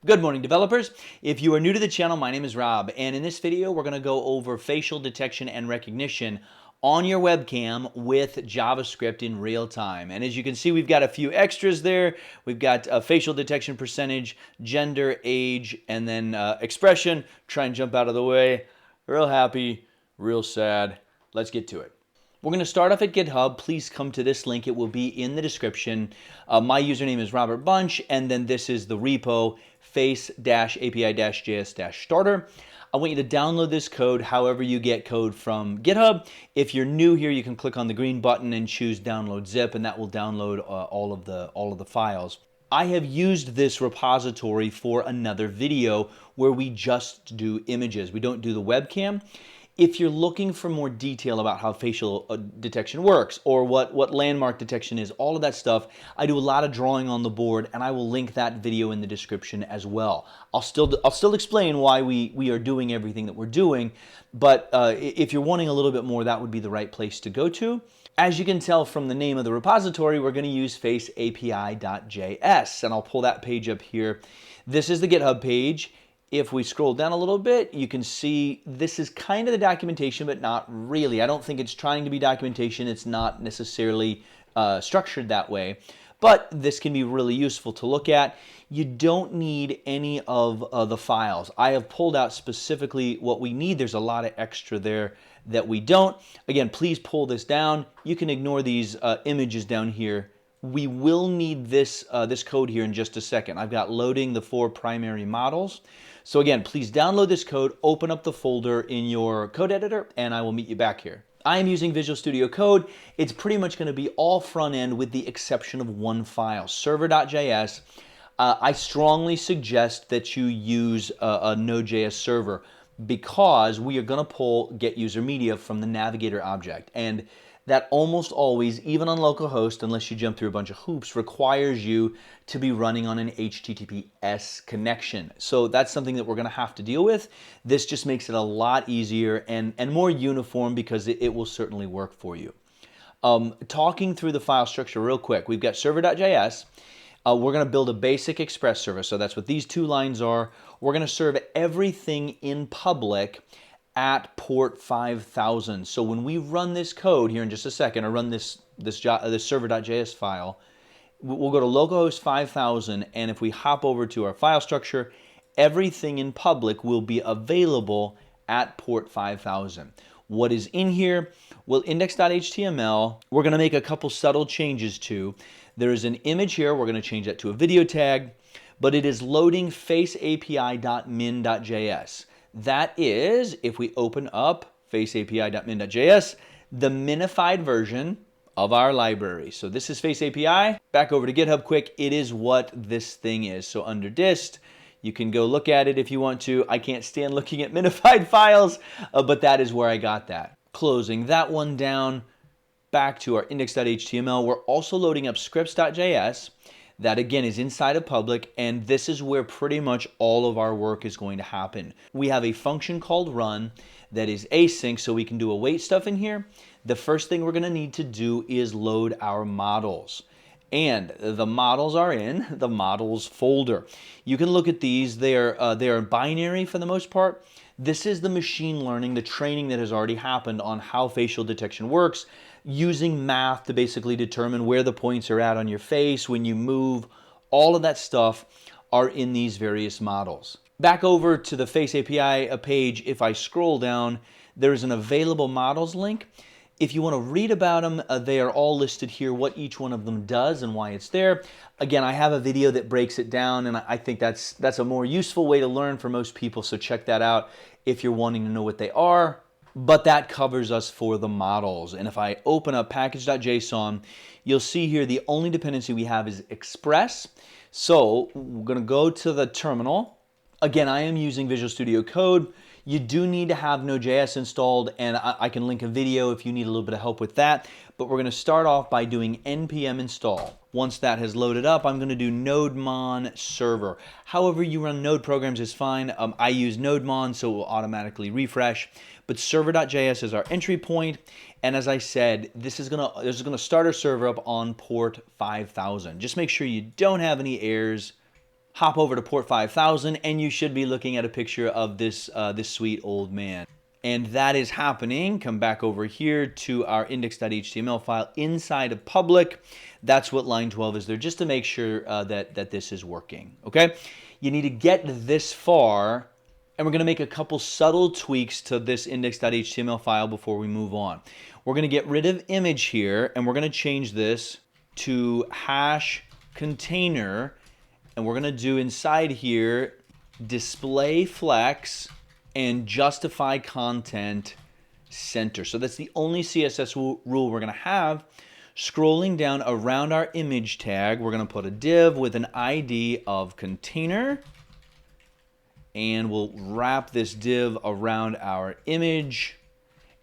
Good morning, developers. If you are new to the channel, my name is Rob, and in this video, we're going to go over facial detection and recognition on your webcam with JavaScript in real time. And as you can see, we've got a few extras there. We've got a facial detection percentage, gender, age, and then expression. Try and jump out of the way. Real happy, real sad. Let's get to it. We're going to start off at GitHub. Please come to this link. It will be in the description. My username is Robert Bunch, and then this is the repo face-api.js-starter. I want you to download this code however you get code from GitHub. If you're new here, you can click on the green button and choose download zip, and that will download all of the files. I have used this repository for another video where we just do images. We don't do the webcam. If you're looking for more detail about how facial detection works or what landmark detection is, all of that stuff, I do a lot of drawing on the board, and I will link that video in the description as well. I'll still explain why we are doing everything that we're doing, but if you're wanting a little bit more, that would be the right place to go to. As you can tell from the name of the repository, we're going to use face-api.js, and I'll pull that page up here. This is the GitHub page. If we scroll down a little bit, you can see this is kind of the documentation, but not really. I don't think it's trying to be documentation. It's not necessarily structured that way, but this can be really useful to look at. You don't need any of the files. I have pulled out specifically what we need. There's a lot of extra there that we don't. Again, please pull this down. You can ignore these images down here. We will need this code here in just a second. I've got loading the 4 primary models. So again, please download this code, open up the folder in your code editor, and I will meet you back here. I am using Visual Studio Code. It's pretty much going to be all front end with the exception of one file, server.js. I strongly suggest that you use a Node.js server because we are going to pull get user media from the navigator object. And that almost always, even on localhost, unless you jump through a bunch of hoops, requires you to be running on an HTTPS connection. So that's something that we're going to have to deal with. This just makes it a lot easier and more uniform because it will certainly work for you. Talking through the file structure real quick, we've got server.js. We're going to build a basic express server. So that's what these 2 lines are. We're going to serve everything in public at port 5000. So when we run this code here in just a second, or run this server.js file, we'll go to localhost 5000, and if we hop over to our file structure, everything in public will be available at port 5000. What is in here? Well, index.html, we're going to make a couple subtle changes to. There is an image here. We're going to change that to a video tag, but it is loading faceapi.min.js. That is, if we open up faceapi.min.js, the minified version of our library. So this is FaceAPI. Back over to GitHub quick. It is what this thing is. So under dist, you can go look at it if you want to. I can't stand looking at minified files, but that is where I got that. Closing that one down, back to our index.html. We're also loading up scripts.js. That again is inside of public, and this is where pretty much all of our work is going to happen. We have a function called run that is async, so we can do await stuff in here. The first thing we're going to need to do is load our models. And the models are in the models folder. You can look at these. They are binary for the most part. This is the machine learning, the training that has already happened on how facial detection works, using math to basically determine where the points are at on your face, when you move. All of that stuff are in these various models. Back over to the FaceAPI page, if I scroll down, there is an available models link. If you want to read about them, they are all listed here, what each one of them does and why it's there. Again, I have a video that breaks it down, and I think that's a more useful way to learn for most people, so check that out if you're wanting to know what they are. But that covers us for the models. And if I open up package.json, you'll see here the only dependency we have is express. So we're going to go to the terminal. Again, I am using Visual Studio Code. You do need to have Node.js installed, and I can link a video if you need a little bit of help with that. But we're going to start off by doing npm install. Once that has loaded up, I'm going to do nodemon server. However you run Node programs is fine. I use nodemon, so it will automatically refresh. But server.js is our entry point, and as I said, this is gonna start our server up on port 5000. Just make sure you don't have any errors. hop over to port 5000, and you should be looking at a picture of this, this sweet old man. And that is happening. Come back over here to our index.html file inside of public. That's what line 12 is there, just to make sure that this is working, okay? You need to get this far, and we're going to make a couple subtle tweaks to this index.html file before we move on. We're going to get rid of image here, and we're going to change this to hash container, and we're going to do inside here display flex and justify content center. So that's the only CSS rule we're going to have. Scrolling down around our image tag, we're going to put a div with an ID of container, and we'll wrap this div around our image,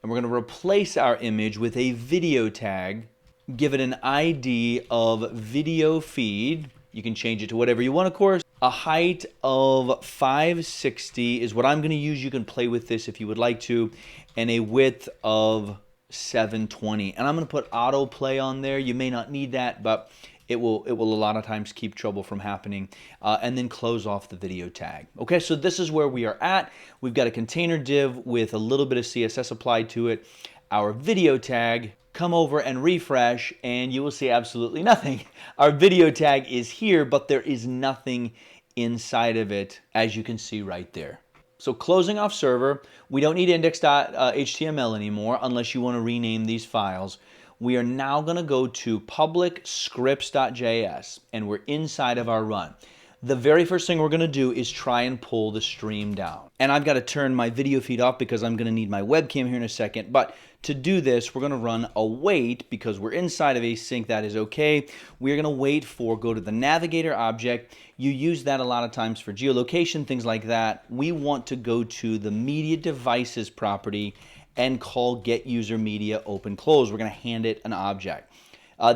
and we're going to replace our image with a video tag, give it an ID of video feed. You can change it to whatever you want, of course. A height of 560 is what I'm going to use. You can play with this if you would like to. And a width of 720. And I'm going to put autoplay on there. You may not need that, but it will a lot of times keep trouble from happening. And then close off the video tag. Okay, so this is where we are at. We've got a container div with a little bit of CSS applied to it. Our video tag. Come over and refresh, and you will see absolutely nothing. Our video tag is here, but there is nothing inside of it, as you can see right there. So closing off server, we don't need index.html anymore unless you want to rename these files. We are now going to go to public scripts.js, and we're inside of our run. The very first thing we're going to do is try and pull the stream down. And I've got to turn my video feed off because I'm going to need my webcam here in a second. But to do this, we're going to run a wait because we're inside of async. That is okay. We're going to wait for, go to the navigator object. You use that a lot of times for geolocation, things like that. We want to go to the media devices property and call get user media open close. We're going to hand it an object.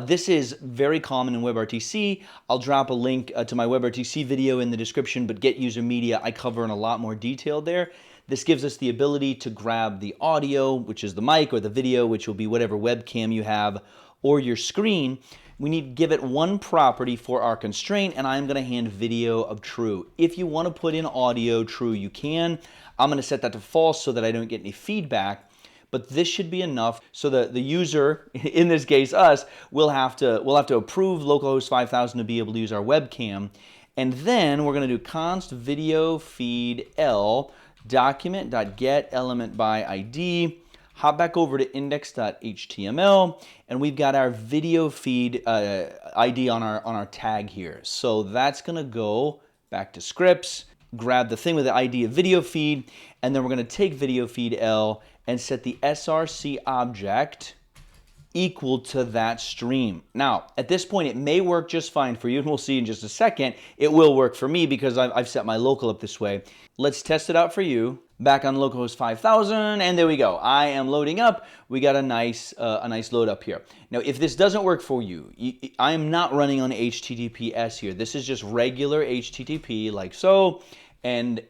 This is very common in WebRTC. I'll drop a link to my WebRTC video in the description, but get user media I cover in a lot more detail there. This gives us the ability to grab the audio, which is the mic, or the video, which will be whatever webcam you have, or your screen. We need to give it one property for our constraint, and I'm going to hand video of true. If you want to put in audio true, you can. I'm going to set that to false so that I don't get any feedback. But this should be enough so that the user, in this case us, will have to approve localhost 5000 to be able to use our webcam. And then we're going to do const video feed l document.get element by ID. Hop back over to index.html, and we've got our video feed ID on our tag here. So that's going to go back to scripts, grab the thing with the ID of video feed, and then we're going to take video feed L and set the src object equal to that stream. Now, at this point, it may work just fine for you, and we'll see in just a second. It will work for me because I've set my local up this way. Let's test it out for you. Back on localhost 5000, and there we go. I am loading up. We got a nice load up here. Now, if this doesn't work for you, I am not running on HTTPS here. This is just regular HTTP, like so. And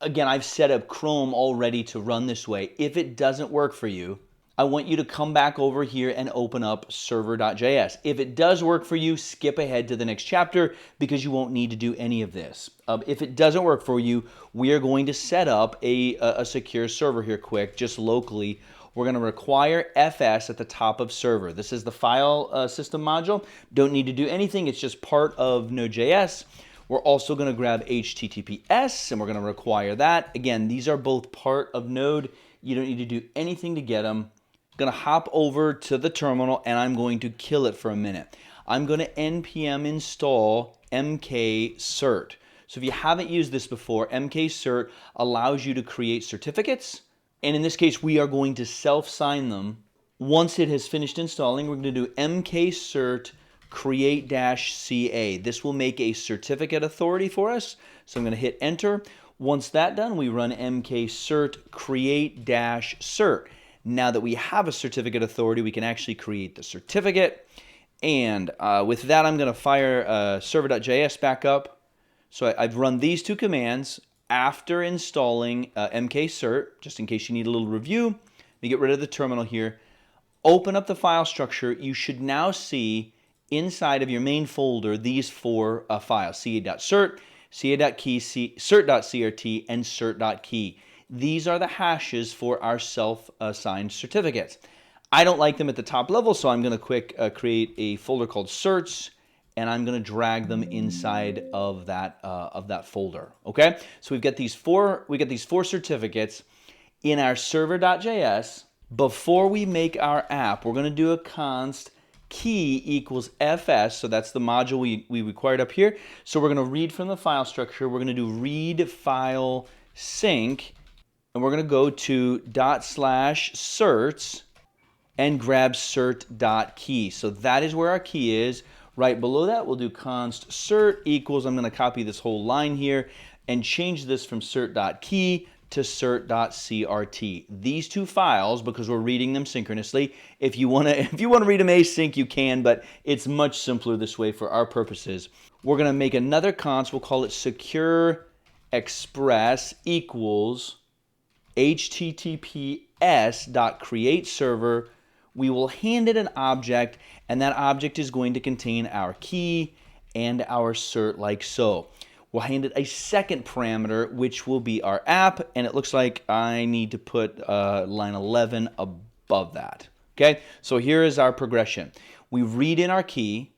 again, I've set up Chrome already to run this way. If it doesn't work for you, I want you to come back over here and open up server.js. If it does work for you, skip ahead to the next chapter because you won't need to do any of this. If it doesn't work for you, we are going to set up a secure server here quick, just locally. We're going to require FS at the top of server. This is the file system module. Don't need to do anything. It's just part of Node.js. We're also going to grab HTTPS, and we're going to require that. Again, these are both part of Node. You don't need to do anything to get them. Going to hop over to the terminal, and I'm going to kill it for a minute. I'm going to npm install mkcert. So if you haven't used this before, mkcert allows you to create certificates, and in this case, we are going to self-sign them. Once it has finished installing, we're going to do mkcert create-ca. This will make a certificate authority for us. So I'm going to hit enter. Once that's done, we run mkcert create-cert. Now that we have a certificate authority, we can actually create the certificate. And with that, I'm going to fire server.js back up. So I've run these two commands after installing mkcert, just in case you need a little review. Let me get rid of the terminal here. Open up the file structure. You should now see inside of your main folder these four files: ca.cert, ca.key, cert.crt, and cert.key. These are the hashes for our self-assigned certificates. I don't like them at the top level, so I'm going to create a folder called certs, and I'm going to drag them inside of that folder. Okay, so we've got these four certificates in our server.js. Before we make our app, we're going to do a const key equals fs, so that's the module we required up here. So we're going to read from the file structure. We're going to do read file sync, and we're going to go to /certs and grab cert.key. So that is where our key is. Right below that, we'll do const cert equals, I'm going to copy this whole line here and change this from cert.key to cert.crt. These two files, because we're reading them synchronously, if you want to read them async, you can, but it's much simpler this way for our purposes. We're going to make another const, we'll call it secure express equals https.createServer. We will hand it an object, and that object is going to contain our key and our cert like so. We'll hand it a second parameter, which will be our app, and it looks like I need to put line 11 above that. Okay, so here is our progression. We read in our key,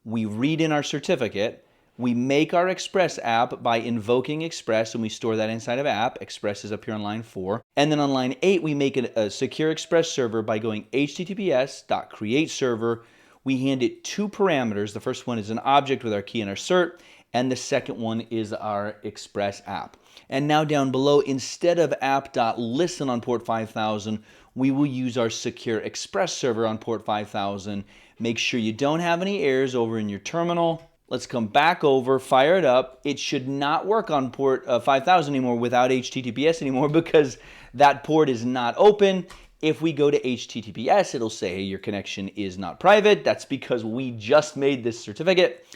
we read in our certificate, we make our Express app by invoking Express, and we store that inside of app. Express is up here on line 4. And then on line 8, we make it a secure Express server by going https.createServer. We hand it two parameters. The first one is an object with our key and our cert, and the second one is our Express app. And now down below, instead of app.listen on port 5000, we will use our secure Express server on port 5000. Make sure you don't have any errors over in your terminal. Let's come back over, fire it up. It should not work on port 5000 anymore without HTTPS anymore because that port is not open. If we go to HTTPS, it'll say, hey, your connection is not private. That's because we just made this certificate.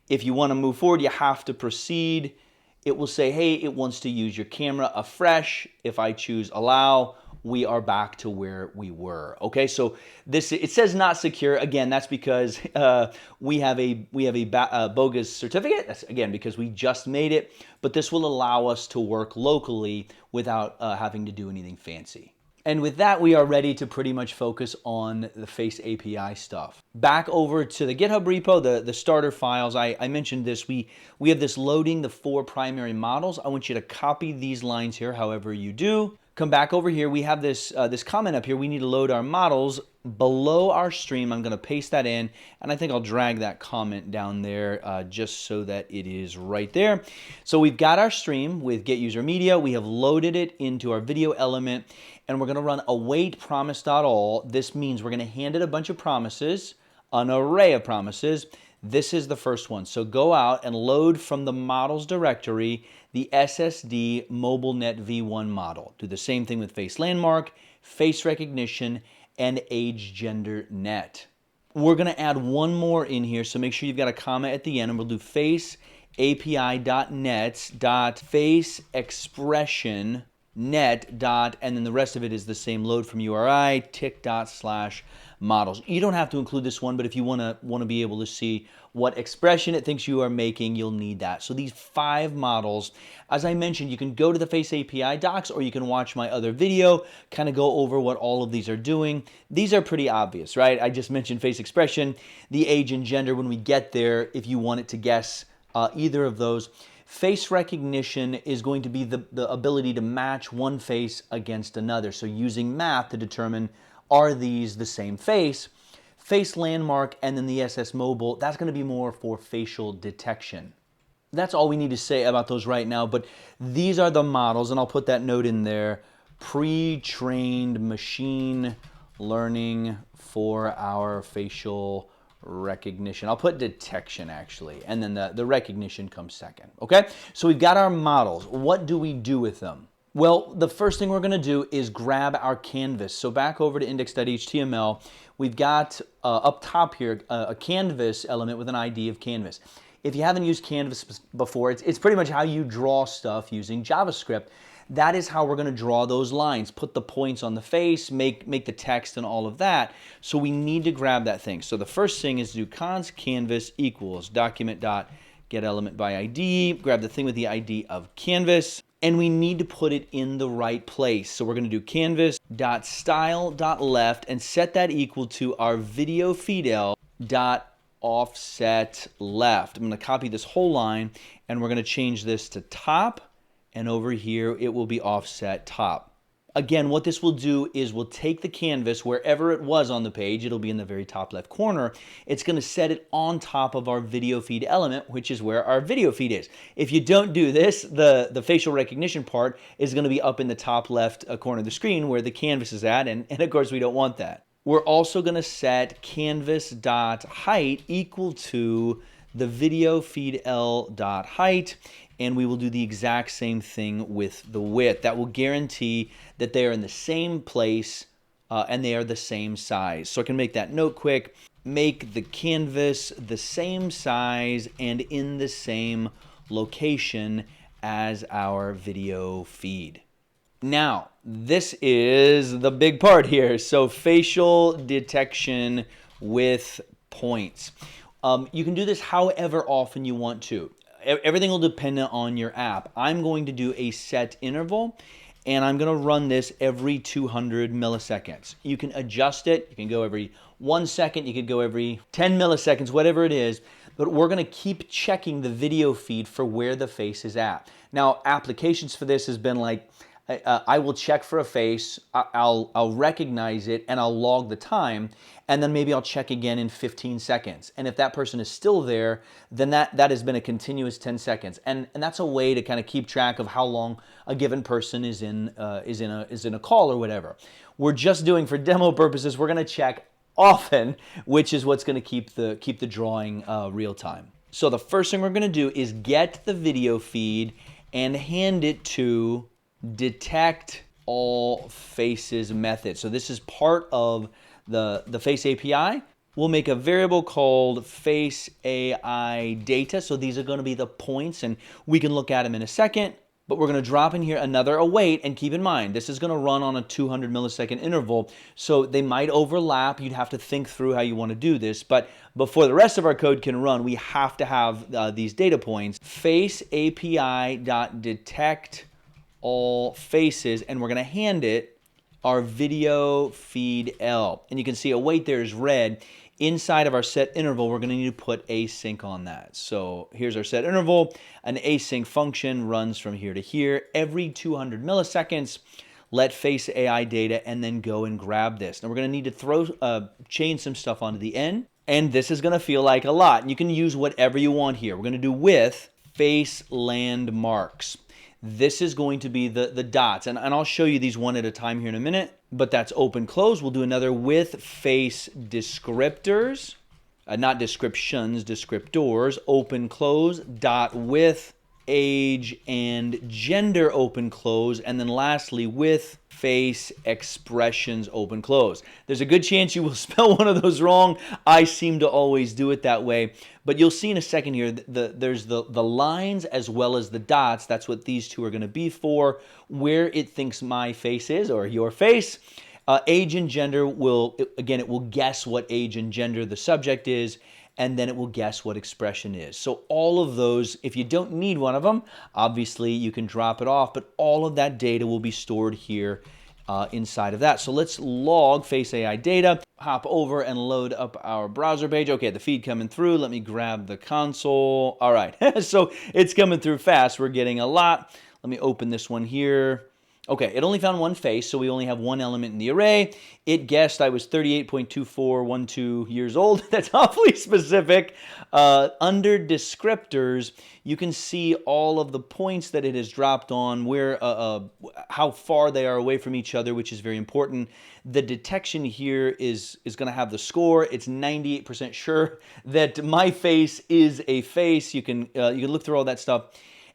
If you want to move forward, you have to proceed. It will say, hey, it wants to use your camera afresh. If I choose allow, we are back to where we were. Okay, so it says not secure. Again, that's because we have a bogus certificate. That's again because we just made it, but this will allow us to work locally without having to do anything fancy. And with that, we are ready to pretty much focus on the FaceAPI stuff. Back over to the GitHub repo, the starter files. I mentioned this. We have this loading the 4 primary models. I want you to copy these lines here, however you do. Come back over here. We have this comment up here. We need to load our models below our stream. I'm going to paste that in, and I think I'll drag that comment down there just so that it is right there. So we've got our stream with get user media. We have loaded it into our video element, and we're going to run await promise.all. This means we're going to hand it a bunch of promises, an array of promises. This is the first one. So go out and load from the models directory the SSD MobileNet v1 model. Do the same thing with face landmark, face recognition, and age gender net. We're going to add one more in here, so make sure you've got a comma at the end, and we'll do faceapi.net.faceExpression net dot, and then the rest of it is the same load from URI tick./models. You don't have to include this one, but if you want to be able to see what expression it thinks you are making, you'll need that. So these 5 models, as I mentioned, you can go to the FaceAPI docs or you can watch my other video, kind of go over what all of these are doing. These are pretty obvious, right? I just mentioned face expression, the age and gender. When we get there, if you want it to guess either of those, face recognition is going to be the ability to match one face against another. So using math to determine, are these the same face? Face landmark and then the SS mobile, that's going to be more for facial detection. That's all we need to say about those right now, but these are the models, and I'll put that note in there. Pre-trained machine learning for our facial recognition. I'll put detection actually, and then the recognition comes second. Okay, so we've got our models. What do we do with them? Well, the first thing we're going to do is grab our canvas. So back over to index.html, we've got up top here a canvas element with an ID of canvas. If you haven't used canvas before, it's pretty much how you draw stuff using JavaScript. That is how we're going to draw those lines, put the points on the face, make the text and all of that. So we need to grab that thing. So the first thing is do const canvas equals document dot get element by ID, grab the thing with the ID of canvas, and we need to put it in the right place. So we're going to do canvas.style.left and set that equal to our video feed L dot offset left. I'm going to copy this whole line, and we're going to change this to top, and over here it will be offset top. Again, what this will do is we'll take the canvas wherever it was on the page, it'll be in the very top left corner, it's going to set it on top of our video feed element, which is where our video feed is. If you don't do this, the facial recognition part is going to be up in the top left corner of the screen where the canvas is at, and of course we don't want that. We're also going to set canvas.height equal to the video feed L.height, and we will do the exact same thing with the width. That will guarantee that they are in the same place and they are the same size. So I can make that note quick. Make the canvas the same size and in the same location as our video feed. Now, this is the big part here. So facial detection with points. You can do this however often you want to. Everything will depend on your app. I'm going to do a set interval, and I'm going to run this every 200 milliseconds. You can adjust it. You can go every 1 second. You could go every 10 milliseconds, whatever it is. But we're going to keep checking the video feed for where the face is at. Now, applications for this has been like, I will check for a face, I'll recognize it, and I'll log the time, and then maybe I'll check again in 15 seconds. And if that person is still there, then that has been a continuous 10 seconds. And that's a way to kind of keep track of how long a given person is in a call or whatever. We're just doing, for demo purposes, we're going to check often, which is what's going to keep the drawing real time. So the first thing we're going to do is get the video feed and hand it to detect all faces method. So this is part of the Face API. We'll make a variable called FaceAPI data. So these are going to be the points, and we can look at them in a second. But we're going to drop in here another await, and keep in mind, this is going to run on a 200 millisecond interval, so they might overlap. You'd have to think through how you want to do this. But before the rest of our code can run, we have to have these data points. FaceAPI.detect all faces, and we're going to hand it our video feed L. And you can see await there is red. Inside of our set interval, we're going to need to put async on that. So here's our set interval. An async function runs from here to here every 200 milliseconds. Let face AI data and then go and grab this. Now we're going to need to chain some stuff onto the end, and this is going to feel like a lot. And you can use whatever you want here. We're going to do with face landmarks. This is going to be the dots, and I'll show you these one at a time here in a minute, but that's open close. We'll do another with face descriptors, not descriptions, descriptors, open close, dot with age and gender, open close, and then lastly with face expressions, open close. There's a good chance you will spell one of those wrong. I seem to always do it that way, but you'll see in a second here there's the lines as well as the dots. That's what these two are going to be for, where it thinks my face is or your face. Age and gender will guess what age and gender the subject is, and then it will guess what expression is. So all of those, if you don't need one of them, obviously you can drop it off, but all of that data will be stored here inside of that. So let's log face AI data, hop over and load up our browser page. Okay, the feed coming through. Let me grab the console. All right, so it's coming through fast. We're getting a lot. Let me open this one here. Okay, it only found one face, so we only have one element in the array. It guessed I was 38.2412 years old. That's awfully specific. Under descriptors, you can see all of the points that it has dropped on, where how far they are away from each other, which is very important. The detection here is going to have the score. It's 98% sure that my face is a face. You can look through all that stuff.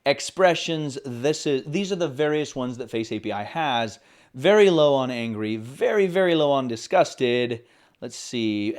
Expressions, these are the various ones that Face API has. Very low on angry, very, very low on disgusted. Let's see,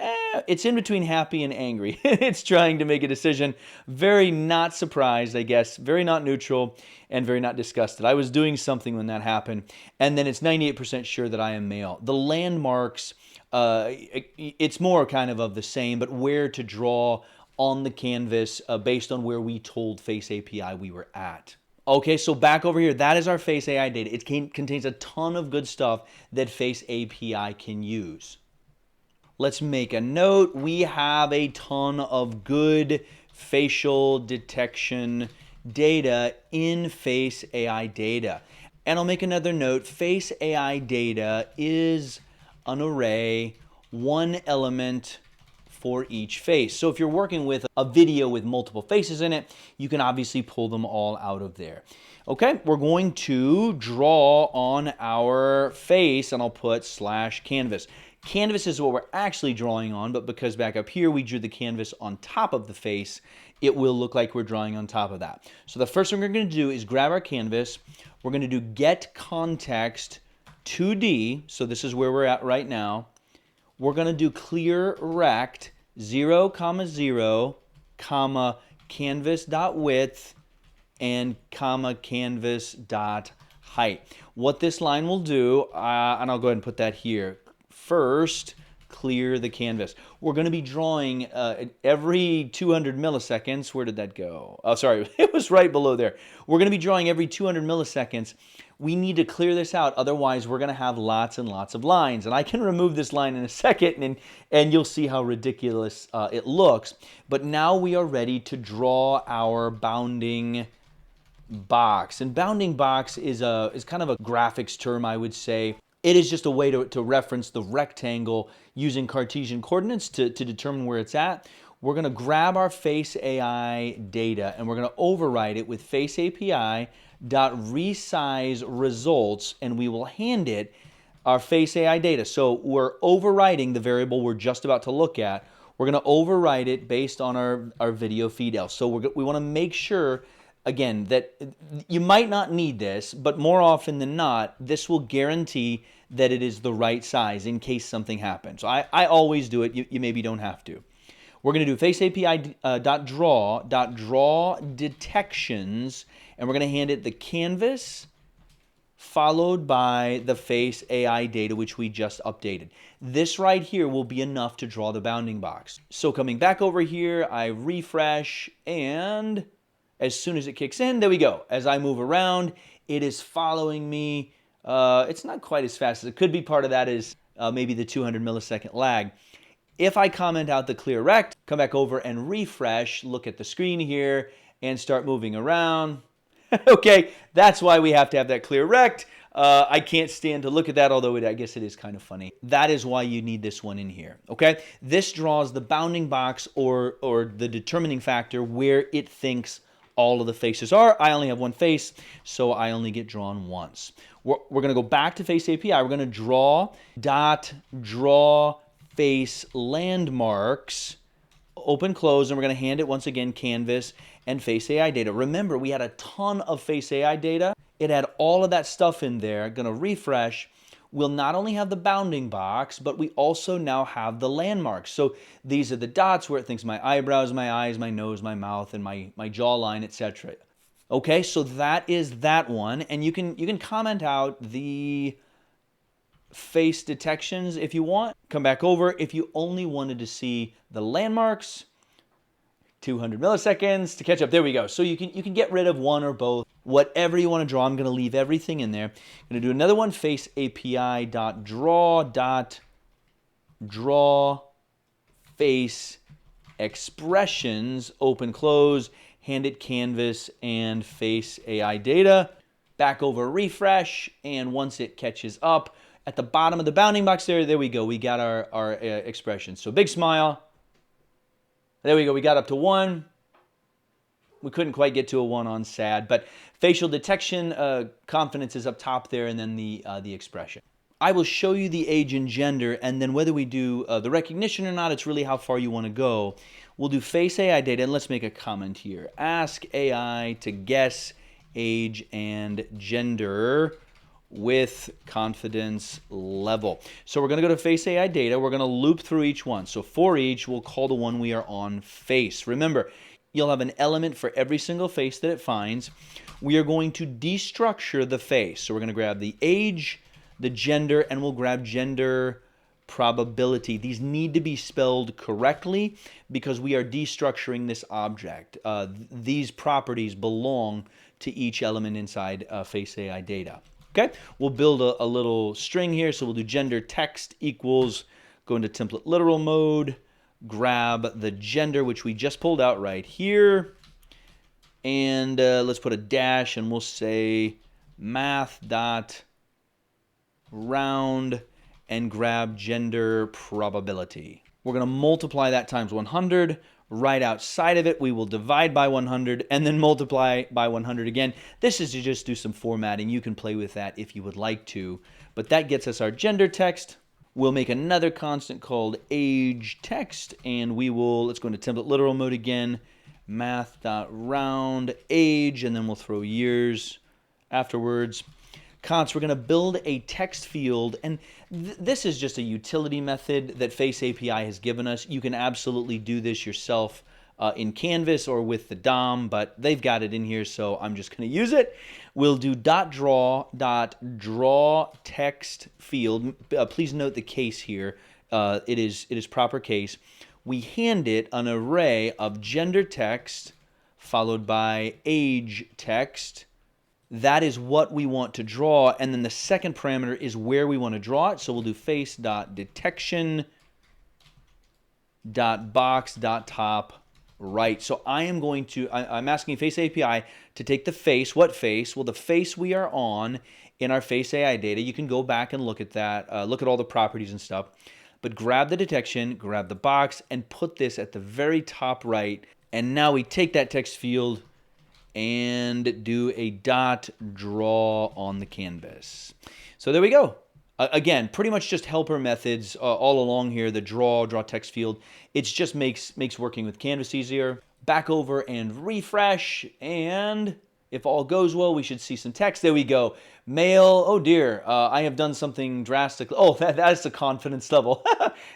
it's in between happy and angry. It's trying to make a decision. Very not surprised, I guess. Very not neutral and very not disgusted. I was doing something when that happened. And then it's 98% sure that I am male. The landmarks, it's more kind of the same, but where to draw on the canvas based on where we told FaceAPI we were at. Okay, so back over here, that is our FaceAI data. It contains a ton of good stuff that FaceAPI can use. Let's make a note. We have a ton of good facial detection data in FaceAI data. And I'll make another note. FaceAI data is an array, one element for each face. So if you're working with a video with multiple faces in it, you can obviously pull them all out of there. Okay, we're going to draw on our face, and I'll put /canvas. Canvas is what we're actually drawing on, but because back up here we drew the canvas on top of the face, it will look like we're drawing on top of that. So the first thing we're going to do is grab our canvas. We're going to do get context 2D. So this is where we're at right now. We're going to do clear rect 0, 0, canvas.width and canvas.height. What this line will do, and I'll go ahead and put that here. First, clear the canvas. We're going to be drawing every 200 milliseconds. Where did that go? Oh, sorry, it was right below there. We're going to be drawing every 200 milliseconds. We need to clear this out, otherwise we're going to have lots and lots of lines. And I can remove this line in a second, and you'll see how ridiculous it looks. But now we are ready to draw our bounding box. And bounding box is kind of a graphics term, I would say. It is just a way to reference the rectangle using Cartesian coordinates to determine where it's at. We're going to grab our FaceAI data and we're going to override it with FaceAPI.resize results, and we will hand it our FaceAI data. So we're overriding the variable we're just about to look at. We're going to override it based on our video feed else. So we want to make sure, again, that you might not need this, but more often than not, this will guarantee that it is the right size in case something happens. So I always do it. You maybe don't have to. We're going to do FaceAPI.draw detections, and we're going to hand it the canvas followed by the FaceAI data, which we just updated. This right here will be enough to draw the bounding box. So coming back over here, I refresh, and as soon as it kicks in, there we go. As I move around, it is following me. It's not quite as fast as it could be. Part of that is maybe the 200 millisecond lag. If I comment out the clear rect, come back over and refresh, look at the screen here, and start moving around. Okay, that's why we have to have that clear rect. I can't stand to look at that, although I guess it is kind of funny. That is why you need this one in here, okay? This draws the bounding box or the determining factor where it thinks all of the faces are. I only have one face, so I only get drawn once. We're going to go back to FaceAPI. We're going to draw face landmarks, open, close, and we're going to hand it once again canvas and FaceAI data. Remember, we had a ton of FaceAI data. It had all of that stuff in there. Going to refresh. We'll not only have the bounding box, but we also now have the landmarks. So these are the dots where it thinks my eyebrows, my eyes, my nose, my mouth, and my jawline, etc. Okay, so that is that one, and you can comment out the face detections if you want. Come back over if you only wanted to see the landmarks. 200 milliseconds to catch up. There we go. So you can get rid of one or both, whatever you want to draw. I'm going to leave everything in there. I'm going to do another one, FaceAPI.draw face expressions, open, close, hand it canvas and FaceAI data. Back over, refresh, and once it catches up, at the bottom of the bounding box there we go. We got our expression. So big smile. There we go. We got up to 1. We couldn't quite get to a 1 on sad, but facial detection confidence is up top there, and then the expression. I will show you the age and gender, and then whether we do the recognition or not, it's really how far you want to go. We'll do FaceAI data, and let's make a comment here. Ask AI to guess age and gender with confidence level. So we're going to go to FaceAI data. We're going to loop through each one. So for each, we'll call the one we are on face. Remember, you'll have an element for every single face that it finds. We are going to destructure the face. So we're going to grab the age, the gender, and we'll grab gender probability. These need to be spelled correctly because we are destructuring this object. These properties belong to each element inside FaceAI data. Okay, we'll build a little string here. So we'll do gender text equals, go into template literal mode, grab the gender, which we just pulled out right here, and let's put a dash, and we'll say math.round and grab gender probability. We're going to multiply that times 100. Right outside of it, we will divide by 100 and then multiply by 100 again. This is to just do some formatting. You can play with that if you would like to. But that gets us our gender text. We'll make another constant called age text, and we will, let's go into template literal mode again, math.round age, and then we'll throw years afterwards. Const, we're going to build a text field, and this is just a utility method that FaceAPI has given us. You can absolutely do this yourself in Canvas or with the DOM, but they've got it in here, so I'm just going to use it. We'll do .draw text field. Please note the case here. It is proper case. We hand it an array of gender text followed by age text. That is what we want to draw, and then the second parameter is where we want to draw it. So we'll do face.detection.box.top right. So I'm asking FaceAPI to take the face. What face? Well, the face we are on in our FaceAI data. You can go back and look at that, look at all the properties and stuff. But grab the detection, grab the box, and put this at the very top right. And now we take that text field and do a .draw on the canvas. So there we go. Again, pretty much just helper methods all along here. The draw text field. It just makes working with Canvas easier. Back over and refresh, and if all goes well, we should see some text. There we go. Male. Oh dear, I have done something drastic. Oh, that's the confidence level.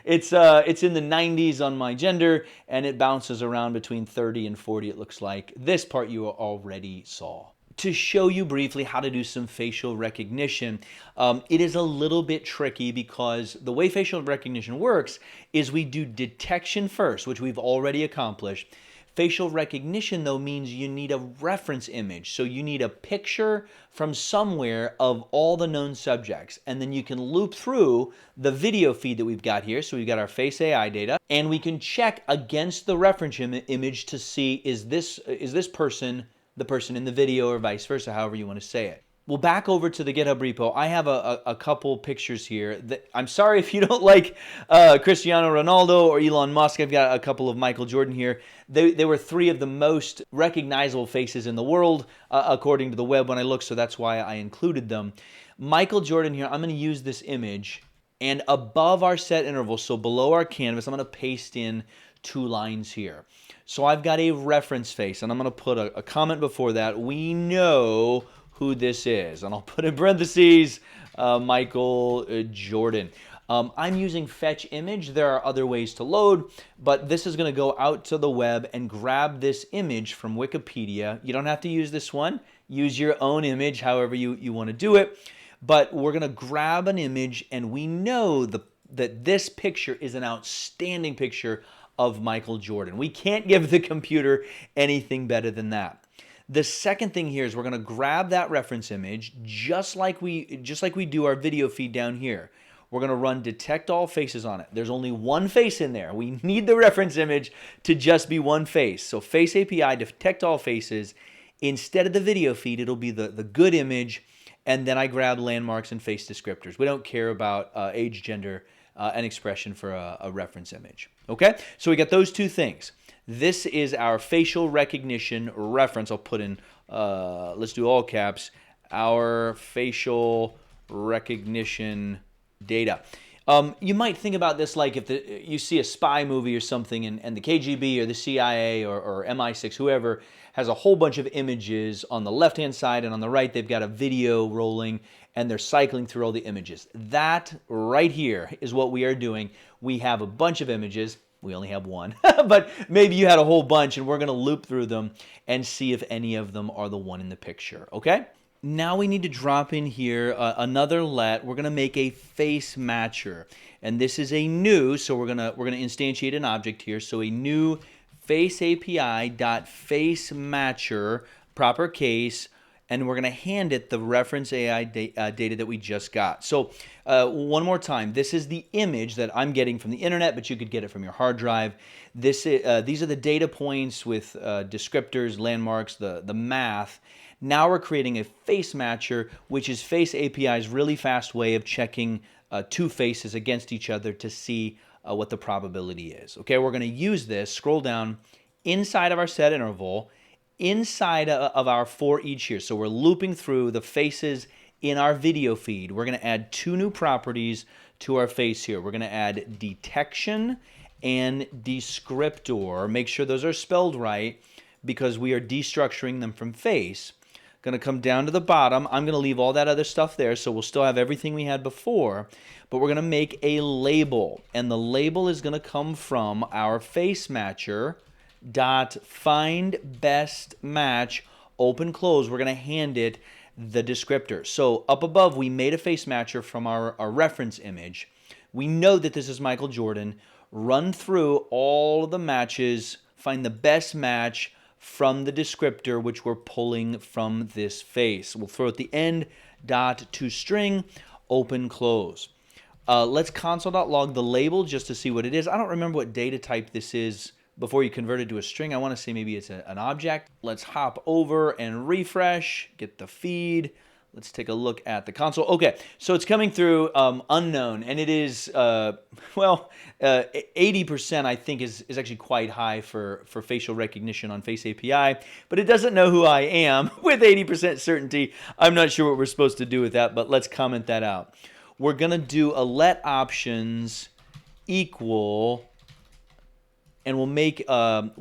It's in the 90s on my gender, and it bounces around between 30 and 40. It looks like this part you already saw. To show you briefly how to do some facial recognition, it is a little bit tricky because the way facial recognition works is we do detection first, which we've already accomplished. Facial recognition, though, means you need a reference image. So you need a picture from somewhere of all the known subjects. And then you can loop through the video feed that we've got here. So we've got our FaceAI data. And we can check against the reference image to see, is this person the person in the video, or vice versa, however you want to say it. Well, back over to the GitHub repo, I have a couple pictures here. I'm sorry if you don't like Cristiano Ronaldo or Elon Musk. I've got a couple of Michael Jordan here. They were three of the most recognizable faces in the world, according to the web when I looked, so that's why I included them. Michael Jordan here, I'm going to use this image, and above our set interval, so below our canvas, I'm going to paste in 2 lines here. So I've got a reference face, and I'm going to put a comment before that. We know who this is, and I'll put in parentheses Michael Jordan. I'm using fetch image. There are other ways to load, but this is going to go out to the web and grab this image from Wikipedia. You don't have to use this one. Use your own image however you want to do it, but we're going to grab an image, and we know that this picture is an outstanding picture of Michael Jordan. We can't give the computer anything better than that. The second thing here is we're going to grab that reference image just like we do our video feed down here. We're going to run detect all faces on it. There's only one face in there. We need the reference image to just be one face. So FaceAPI detect all faces. Instead of the video feed, it'll be the good image, and then I grab landmarks and face descriptors. We don't care about age, gender, and expression for a reference image. Okay, so we got those 2 things. This is our facial recognition reference. I'll put in, let's do all caps, our facial recognition data. You might think about this like if you see a spy movie or something, and the KGB or the CIA or MI6, whoever, has a whole bunch of images on the left-hand side, and on the right they've got a video rolling, and they're cycling through all the images. That right here is what we are doing. We have a bunch of images. We only have one, but maybe you had a whole bunch, and we're going to loop through them and see if any of them are the one in the picture, okay? Now we need to drop in here another let. We're going to make a face matcher. And this is a new, so we're going to instantiate an object here. So a new FaceAPI.face matcher, proper case, and we're going to hand it the reference AI data that we just got. So one more time, this is the image that I'm getting from the internet, but you could get it from your hard drive. These are the data points with descriptors, landmarks, the math. Now we're creating a face matcher, which is FaceAPI's really fast way of checking two faces against each other to see what the probability is. Okay, we're going to use this, scroll down, inside of our set interval, inside of our for each here. So we're looping through the faces in our video feed. We're going to add two new properties to our face here. We're going to add detection and descriptor. Make sure those are spelled right because we are destructuring them from face. Going to come down to the bottom. I'm going to leave all that other stuff there, so we'll still have everything we had before, but we're going to make a label, and the label is going to come from our face matcher dot find best match open close. We're going to hand it the descriptor. So up above we made a face matcher from our reference image. We know that this is Michael Jordan. Run through all of the matches, find the best match from the descriptor which we're pulling from this face. We'll throw at the end dot toString open close. Let's console.log the label just to see what it is. I don't remember what data type this is before you convert it to a string. I want to say maybe it's an object. Let's hop over and refresh, get the feed. Let's take a look at the console. Okay, so it's coming through unknown, and it is, 80% I think is actually quite high for facial recognition on FaceAPI, but it doesn't know who I am with 80% certainty. I'm not sure what we're supposed to do with that, but let's comment that out. We're going to do a let options equal, and we'll make an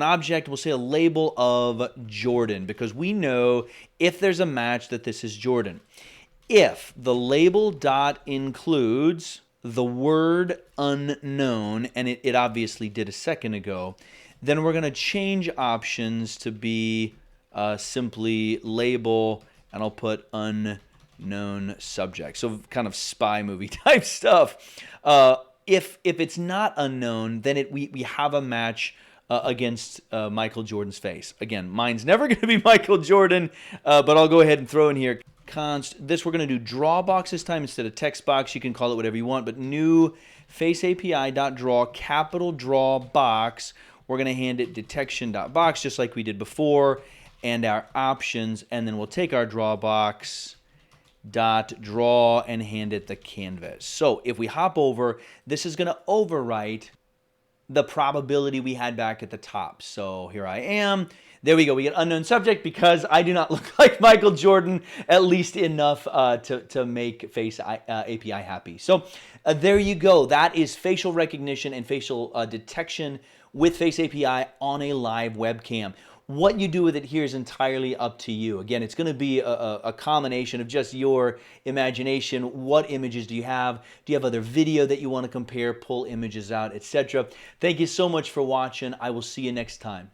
object, we'll say a label of Jordan, because we know if there's a match that this is Jordan. If the label dot includes the word unknown, and it obviously did a second ago, then we're going to change options to be simply label, and I'll put unknown subject. So kind of spy movie type stuff. If it's not unknown, then we have a match against Michael Jordan's face. Again, mine's never going to be Michael Jordan, but I'll go ahead and throw in here const. This we're going to do draw box this time instead of text box. You can call it whatever you want, but new FaceAPI.draw, capital draw box. We're going to hand it detection.box just like we did before, and our options, and then we'll take our draw box dot draw and hand it the canvas. So if we hop over, this is going to overwrite the probability we had back at the top. So here I am. There we go. We get unknown subject because I do not look like Michael Jordan, at least enough to make Face API happy. So there you go. That is facial recognition and facial detection with Face API on a live webcam. What you do with it here is entirely up to you. Again, it's going to be a combination of just your imagination. What images do you have? Do you have other video that you want to compare, pull images out, etc.? Thank you so much for watching. I will see you next time.